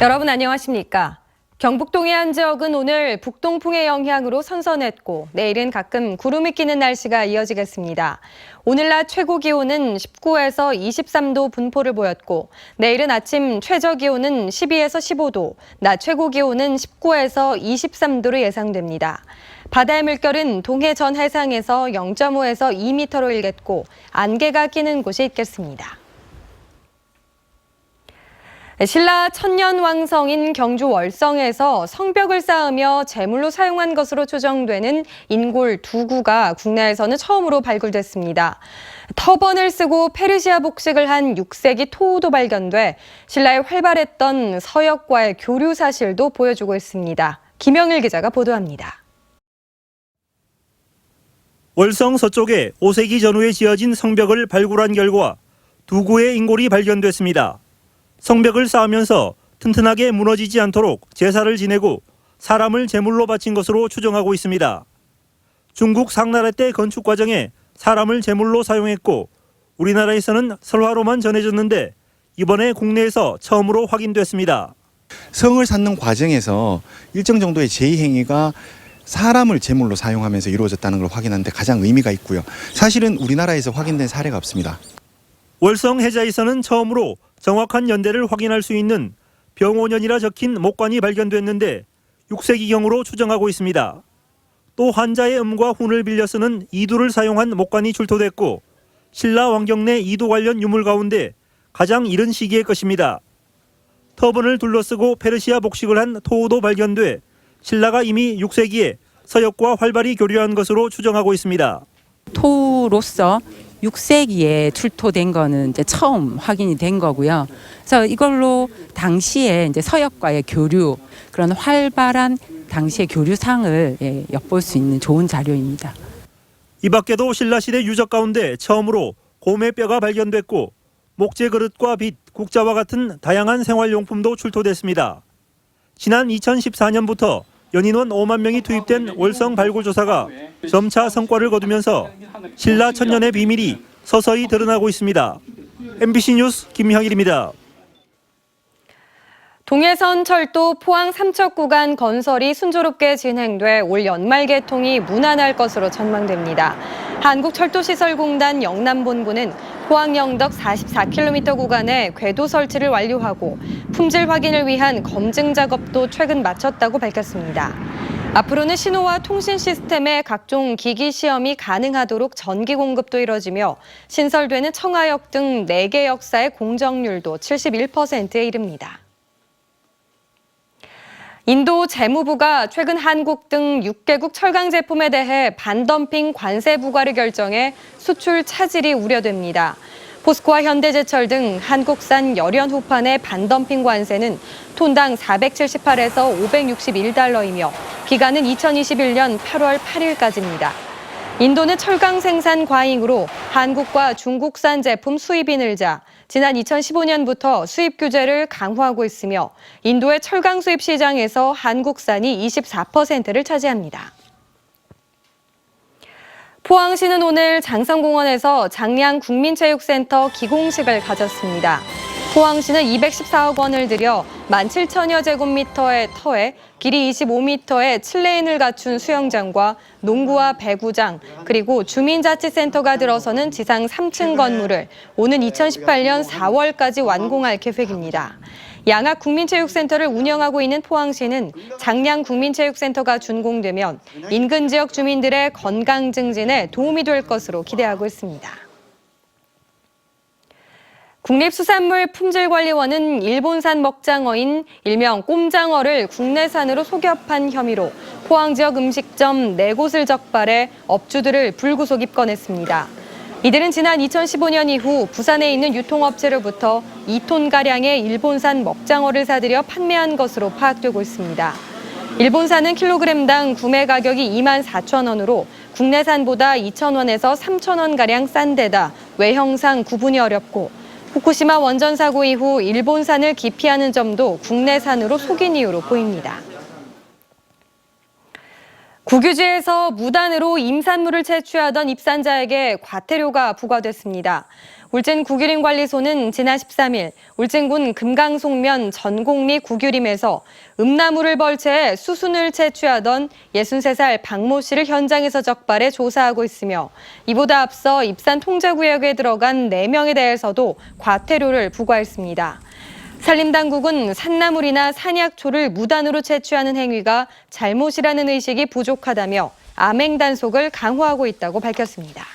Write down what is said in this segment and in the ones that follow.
여러분 안녕하십니까? 경북 동해안 지역은 오늘 북동풍의 영향으로 선선했고 내일은 가끔 구름이 끼는 날씨가 이어지겠습니다. 오늘 낮 최고 기온은 19에서 23도 분포를 보였고 내일은 아침 최저 기온은 12에서 15도, 낮 최고 기온은 19에서 23도로 예상됩니다. 바다의 물결은 동해 전 해상에서 0.5에서 2m로 일겠고 안개가 끼는 곳이 있겠습니다. 신라 천년왕성인 경주 월성에서 성벽을 쌓으며 제물로 사용한 것으로 추정되는 인골 2구가 국내에서는 처음으로 발굴됐습니다. 터번을 쓰고 페르시아 복식을 한 6세기 토우도 발견돼 신라의 활발했던 서역과의 교류 사실도 보여주고 있습니다. 김영일 기자가 보도합니다. 월성 서쪽에 5세기 전후에 지어진 성벽을 발굴한 결과 2구의 인골이 발견됐습니다. 성벽을 쌓으면서 튼튼하게 무너지지 않도록 제사를 지내고 사람을 제물로 바친 것으로 추정하고 있습니다. 중국 상나라 때 건축 과정에 사람을 제물로 사용했고 우리나라에서는 설화로만 전해졌는데 이번에 국내에서 처음으로 확인됐습니다. 성을 쌓는 과정에서 일정 정도의 제의행위가 사람을 제물로 사용하면서 이루어졌다는 걸 확인하는데 가장 의미가 있고요. 사실은 우리나라에서 확인된 사례가 없습니다. 월성 해자에서는 처음으로 정확한 연대를 확인할 수 있는 병오년이라 적힌 목관이 발견됐는데 6세기경으로 추정하고 있습니다. 또 환자의 음과 훈을 빌려 쓰는 이두를 사용한 목관이 출토됐고 신라 왕경 내 이두 관련 유물 가운데 가장 이른 시기의 것입니다. 터번을 둘러쓰고 페르시아 복식을 한 토우도 발견돼 신라가 이미 6세기에 서역과 활발히 교류한 것으로 추정하고 있습니다. 토우로서 6세기에 출토된 거는 이제 처음 확인이 된 거고요. 그래서 이걸로 당시에 이제 서역과의 교류, 그런 활발한 당시의 교류상을 엿볼 수 있는 좋은 자료입니다. 이 밖에도 신라시대 유적 가운데 처음으로 곰의 뼈가 발견됐고 목재 그릇과 빗, 국자와 같은 다양한 생활용품도 출토됐습니다. 지난 2014년부터 연인원 5만 명이 투입된 월성 발굴 조사가 점차 성과를 거두면서 신라 천년의 비밀이 서서히 드러나고 있습니다. MBC 뉴스 김형일입니다. 동해선 철도 포항 삼척 구간 건설이 순조롭게 진행돼 올 연말 개통이 무난할 것으로 전망됩니다. 한국철도시설공단 영남본부는 포항 영덕 44km 구간에 궤도 설치를 완료하고 품질 확인을 위한 검증 작업도 최근 마쳤다고 밝혔습니다. 앞으로는 신호와 통신 시스템의 각종 기기 시험이 가능하도록 전기 공급도 이뤄지며 신설되는 청하역 등 4개 역사의 공정률도 71%에 이릅니다. 인도 재무부가 최근 한국 등 6개국 철강 제품에 대해 반덤핑 관세 부과를 결정해 수출 차질이 우려됩니다. 포스코와 현대제철 등 한국산 열연호판의 반덤핑 관세는 톤당 478에서 561달러이며 기간은 2021년 8월 8일까지입니다. 인도는 철강 생산 과잉으로 한국과 중국산 제품 수입이 늘자 지난 2015년부터 수입 규제를 강화하고 있으며 인도의 철강 수입 시장에서 한국산이 24%를 차지합니다. 포항시는 오늘 장성공원에서 장량 국민체육센터 기공식을 가졌습니다. 포항시는 214억 원을 들여 17,000여 제곱미터의 터에 길이 25m의 7레인을 갖춘 수영장과 농구와 배구장, 그리고 주민자치센터가 들어서는 지상 3층 건물을 오는 2018년 4월까지 완공할 계획입니다. 양학 국민체육센터를 운영하고 있는 포항시는 장량 국민체육센터가 준공되면 인근 지역 주민들의 건강 증진에 도움이 될 것으로 기대하고 있습니다. 국립수산물품질관리원은 일본산 먹장어인 일명 꼼장어를 국내산으로 속여 판 혐의로 포항 지역 음식점 4곳을 적발해 업주들을 불구속 입건했습니다. 이들은 지난 2015년 이후 부산에 있는 유통업체로부터 2톤가량의 일본산 먹장어를 사들여 판매한 것으로 파악되고 있습니다. 일본산은 킬로그램당 구매 가격이 24,000원으로 국내산보다 2,000원에서 3,000원가량 싼 데다 외형상 구분이 어렵고 후쿠시마 원전 사고 이후 일본산을 기피하는 점도 국내산으로 속인 이유로 보입니다. 국유지에서 무단으로 임산물을 채취하던 입산자에게 과태료가 부과됐습니다. 울진국유림관리소는 지난 13일 울진군 금강송면 전곡리 국유림에서 음나무를 벌채해 수순을 채취하던 63살 박모 씨를 현장에서 적발해 조사하고 있으며 이보다 앞서 입산 통제구역에 들어간 4명에 대해서도 과태료를 부과했습니다. 산림당국은 산나물이나 산약초를 무단으로 채취하는 행위가 잘못이라는 의식이 부족하다며 암행 단속을 강화하고 있다고 밝혔습니다.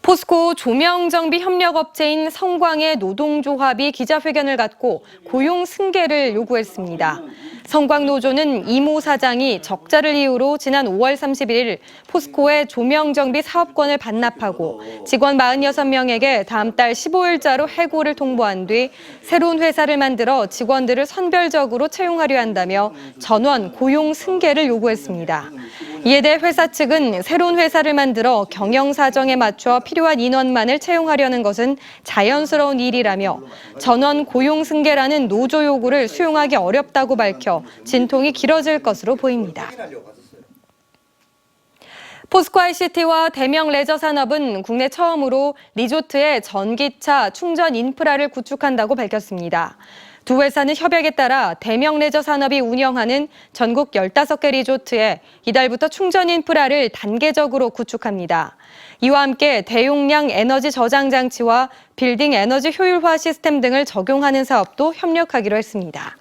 포스코 조명정비 협력업체인 성광의 노동조합이 기자회견을 갖고 고용 승계를 요구했습니다. 성광노조는 이모 사장이 적자를 이유로 지난 5월 31일 포스코의 조명정비 사업권을 반납하고 직원 46명에게 다음 달 15일자로 해고를 통보한 뒤 새로운 회사를 만들어 직원들을 선별적으로 채용하려 한다며 전원 고용 승계를 요구했습니다. 이에 대해 회사 측은 새로운 회사를 만들어 경영 사정에 맞춰 필요한 인원만을 채용하려는 것은 자연스러운 일이라며 전원 고용 승계라는 노조 요구를 수용하기 어렵다고 밝혀 진통이 길어질 것으로 보입니다. 포스코 ICT와 대명 레저 산업은 국내 처음으로 리조트에 전기차 충전 인프라를 구축한다고 밝혔습니다. 두 회사는 협약에 따라 대명 레저 산업이 운영하는 전국 15개 리조트에 이달부터 충전 인프라를 단계적으로 구축합니다. 이와 함께 대용량 에너지 저장 장치와 빌딩 에너지 효율화 시스템 등을 적용하는 사업도 협력하기로 했습니다.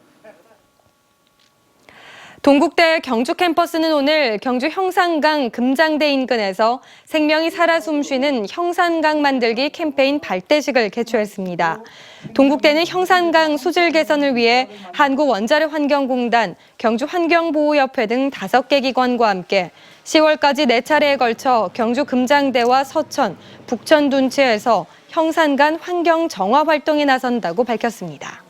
동국대 경주 캠퍼스는 오늘 경주 형산강 금장대 인근에서 생명이 살아 숨쉬는 형산강 만들기 캠페인 발대식을 개최했습니다. 동국대는 형산강 수질 개선을 위해 한국원자력환경공단, 경주환경보호협회 등 5개 기관과 함께 10월까지 4차례에 걸쳐 경주 금장대와 서천, 북천 둔치에서 형산간 환경 정화 활동에 나선다고 밝혔습니다.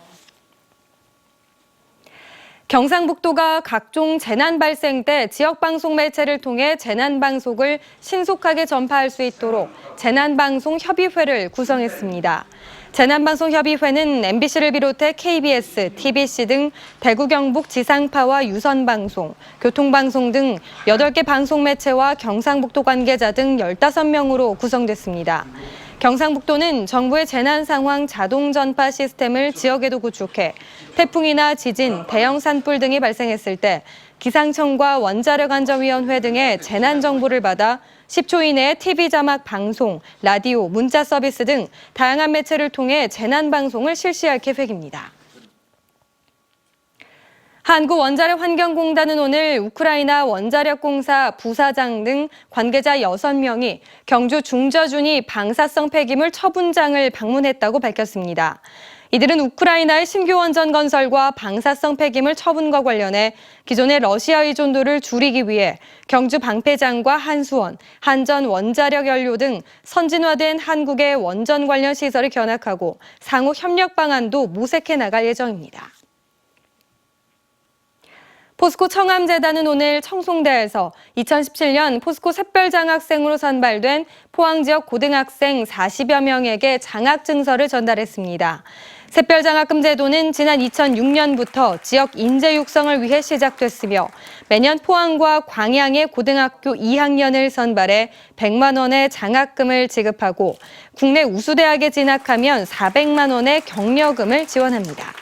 경상북도가 각종 재난 발생 때 지역방송 매체를 통해 재난방송을 신속하게 전파할 수 있도록 재난방송협의회를 구성했습니다. 재난방송협의회는 MBC를 비롯해 KBS, TBC 등 대구 경북 지상파와 유선방송, 교통방송 등 8개 방송 매체와 경상북도 관계자 등 15명으로 구성됐습니다. 경상북도는 정부의 재난 상황 자동 전파 시스템을 지역에도 구축해 태풍이나 지진, 대형 산불 등이 발생했을 때 기상청과 원자력안전위원회 등의 재난 정보를 받아 10초 이내에 TV 자막 방송, 라디오, 문자 서비스 등 다양한 매체를 통해 재난 방송을 실시할 계획입니다. 한국원자력환경공단은 오늘 우크라이나 원자력공사 부사장 등 관계자 6명이 경주 중저준위 방사성 폐기물 처분장을 방문했다고 밝혔습니다. 이들은 우크라이나의 신규 원전 건설과 방사성 폐기물 처분과 관련해 기존의 러시아 의존도를 줄이기 위해 경주 방패장과 한수원, 한전 원자력 연료 등 선진화된 한국의 원전 관련 시설을 견학하고 상호 협력 방안도 모색해 나갈 예정입니다. 포스코 청암재단은 오늘 청송대에서 2017년 포스코 샛별장학생으로 선발된 포항 지역 고등학생 40여 명에게 장학증서를 전달했습니다. 샛별장학금 제도는 지난 2006년부터 지역 인재 육성을 위해 시작됐으며 매년 포항과 광양의 고등학교 2학년을 선발해 100만 원의 장학금을 지급하고 국내 우수대학에 진학하면 400만 원의 격려금을 지원합니다.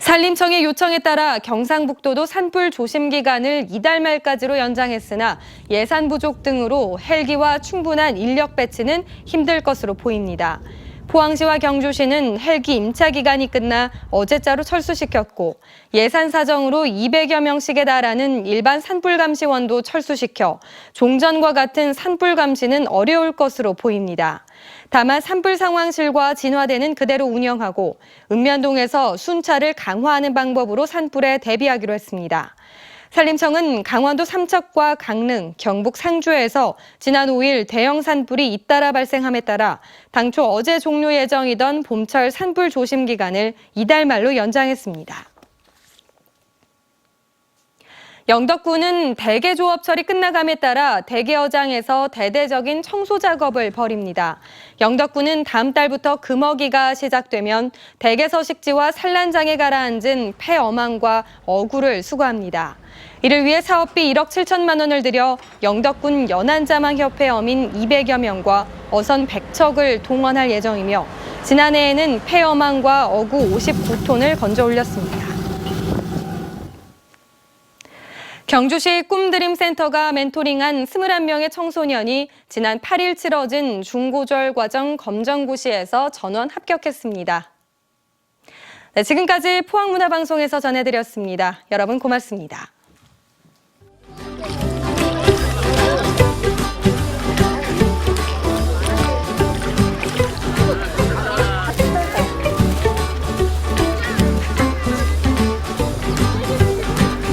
산림청의 요청에 따라 경상북도도 산불 조심 기간을 이달 말까지로 연장했으나 예산 부족 등으로 헬기와 충분한 인력 배치는 힘들 것으로 보입니다. 포항시와 경주시는 헬기 임차 기간이 끝나 어제자로 철수시켰고 예산 사정으로 200여 명씩에 달하는 일반 산불 감시원도 철수시켜 종전과 같은 산불 감시는 어려울 것으로 보입니다. 다만 산불 상황실과 진화대는 그대로 운영하고 읍면동에서 순찰을 강화하는 방법으로 산불에 대비하기로 했습니다. 산림청은 강원도 삼척과 강릉, 경북 상주에서 지난 5일 대형 산불이 잇따라 발생함에 따라 당초 어제 종료 예정이던 봄철 산불 조심 기간을 이달 말로 연장했습니다. 영덕군은 대게 조업철이 끝나감에 따라 대게어장에서 대대적인 청소 작업을 벌입니다. 영덕군은 다음 달부터 금어기가 시작되면 대게 서식지와 산란장에 가라앉은 폐어망과 어구를 수거합니다. 이를 위해 사업비 1억 7천만 원을 들여 영덕군 연안자망협회 어민 200여 명과 어선 100척을 동원할 예정이며 지난해에는 폐어망과 어구 59톤을 건져 올렸습니다. 경주시 꿈드림센터가 멘토링한 21명의 청소년이 지난 8일 치러진 중고졸 과정 검정고시에서 전원 합격했습니다. 네, 지금까지 포항문화방송에서 전해드렸습니다. 여러분 고맙습니다.